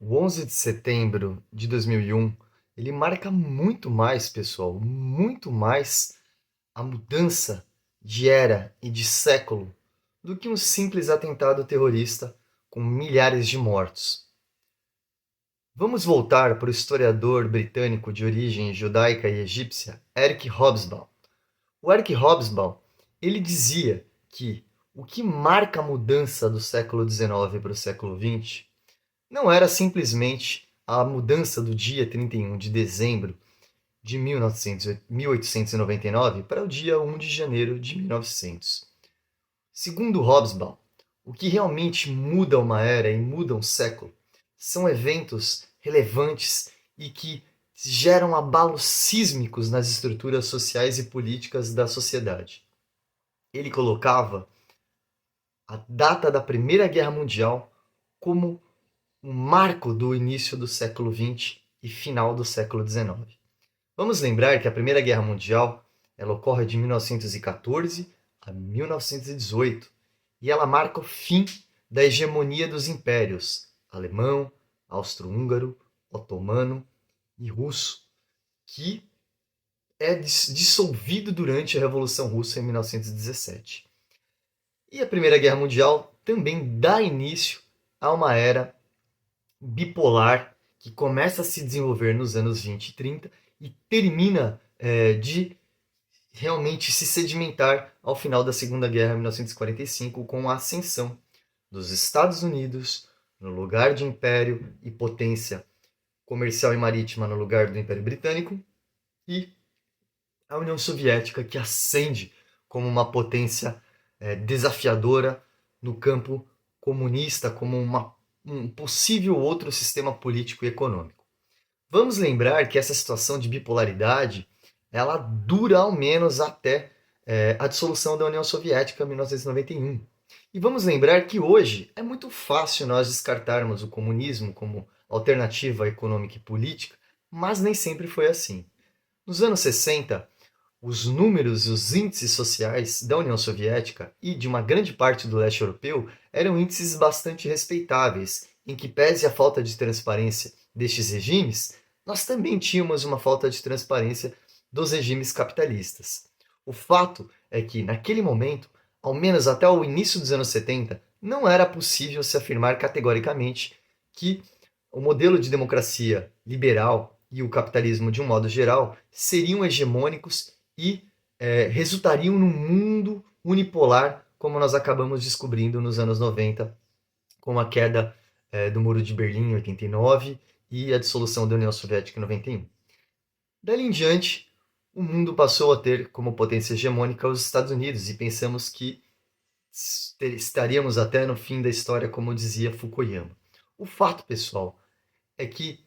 O 11 de setembro de 2001, ele marca muito mais, pessoal, muito mais a mudança de era e de século do que um simples atentado terrorista com milhares de mortos. Vamos voltar para o historiador britânico de origem judaica e egípcia, Eric Hobsbawm. O Eric Hobsbawm, ele dizia que o que marca a mudança do século XIX para o século XX não era simplesmente a mudança do dia 31 de dezembro de 1899 para o dia 1 de janeiro de 1900. Segundo Hobsbawm, o que realmente muda uma era e muda um século são eventos relevantes e que geram abalos sísmicos nas estruturas sociais e políticas da sociedade. Ele colocava a data da Primeira Guerra Mundial como um marco do início do século XX e final do século XIX. Vamos lembrar que a Primeira Guerra Mundial ela ocorre de 1914 a 1918 e ela marca o fim da hegemonia dos impérios alemão, austro-húngaro, otomano e russo, que é dissolvido durante a Revolução Russa em 1917. E a Primeira Guerra Mundial também dá início a uma era bipolar que começa a se desenvolver nos anos 20 e 30 e termina de realmente se sedimentar ao final da Segunda Guerra, em 1945, com a ascensão dos Estados Unidos no lugar de império e potência comercial e marítima no lugar do Império Britânico e a União Soviética que ascende como uma potência desafiadora no campo comunista, como um possível outro sistema político e econômico. Vamos lembrar que essa situação de bipolaridade ela dura ao menos até a dissolução da União Soviética em 1991. E vamos lembrar que hoje é muito fácil nós descartarmos o comunismo como alternativa econômica e política, mas nem sempre foi assim. Nos anos 60, os números e os índices sociais da União Soviética e de uma grande parte do leste europeu eram índices bastante respeitáveis, em que, pese a falta de transparência destes regimes, nós também tínhamos uma falta de transparência dos regimes capitalistas. O fato é que, naquele momento, ao menos até o início dos anos 70, não era possível se afirmar categoricamente que o modelo de democracia liberal e o capitalismo de um modo geral seriam hegemônicos e resultariam num mundo unipolar, como nós acabamos descobrindo nos anos 90, com a queda do Muro de Berlim em 89 e a dissolução da União Soviética em 91. Dali em diante, o mundo passou a ter como potência hegemônica os Estados Unidos e pensamos que estaríamos até no fim da história, como dizia Fukuyama. O fato, pessoal, é que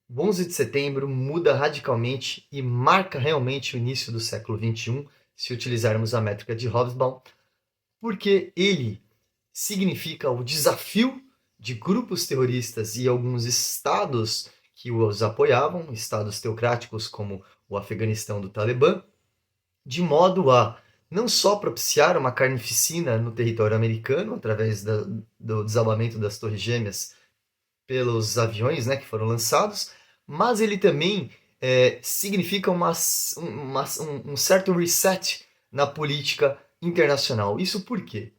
o 11 de setembro muda radicalmente e marca realmente o início do século XXI, se utilizarmos a métrica de Hobsbawm, porque ele significa o desafio de grupos terroristas e alguns estados que os apoiavam, estados teocráticos como o Afeganistão do Talibã, de modo a não só propiciar uma carnificina no território americano, através do desabamento das Torres Gêmeas pelos aviões, né, que foram lançados, mas ele também significa um certo reset na política internacional. Isso por quê?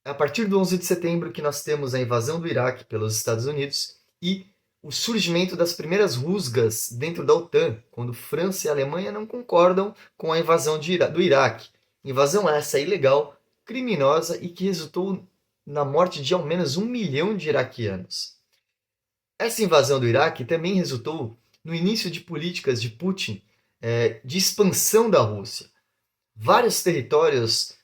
É a partir do 11 de setembro que nós temos a invasão do Iraque pelos Estados Unidos e o surgimento das primeiras rusgas dentro da OTAN, quando França e Alemanha não concordam com a invasão do Iraque. Invasão essa ilegal, criminosa e que resultou na morte de ao menos 1 milhão de iraquianos. Essa invasão do Iraque também resultou no início de políticas de Putin de expansão da Rússia. Vários territórios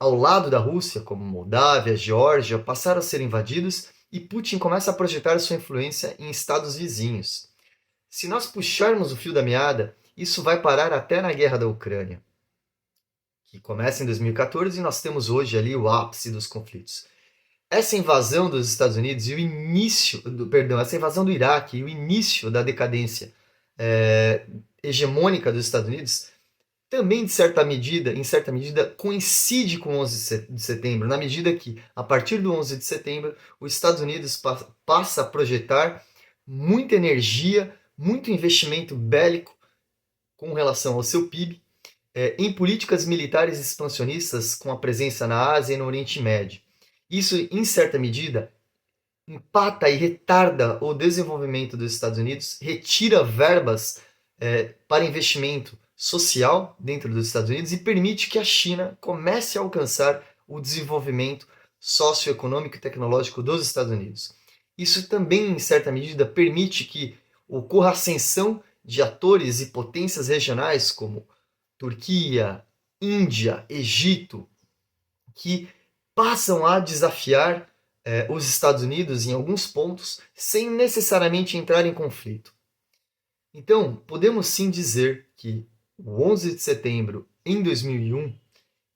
ao lado da Rússia, como Moldávia, Geórgia, passaram a ser invadidos e Putin começa a projetar sua influência em estados vizinhos. Se nós puxarmos o fio da meada, isso vai parar até na guerra da Ucrânia, que começa em 2014 e nós temos hoje ali o ápice dos conflitos. Essa invasão dos Estados Unidos e o início, essa invasão do Iraque e o início da decadência hegemônica dos Estados Unidos também, em certa medida, coincide com o 11 de setembro, na medida que, a partir do 11 de setembro, os Estados Unidos passa a projetar muita energia, muito investimento bélico com relação ao seu PIB, em políticas militares expansionistas com a presença na Ásia e no Oriente Médio. Isso, em certa medida, empata e retarda o desenvolvimento dos Estados Unidos, retira verbas para investimento social dentro dos Estados Unidos e permite que a China comece a alcançar o desenvolvimento socioeconômico e tecnológico dos Estados Unidos. Isso também, em certa medida, permite que ocorra a ascensão de atores e potências regionais como Turquia, Índia, Egito, que passam a desafiar os Estados Unidos em alguns pontos sem necessariamente entrar em conflito. Então, podemos sim dizer que o 11 de setembro em 2001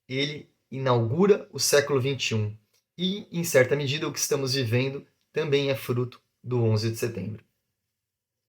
ele inaugura o século XXI e, em certa medida, o que estamos vivendo também é fruto do 11 de setembro.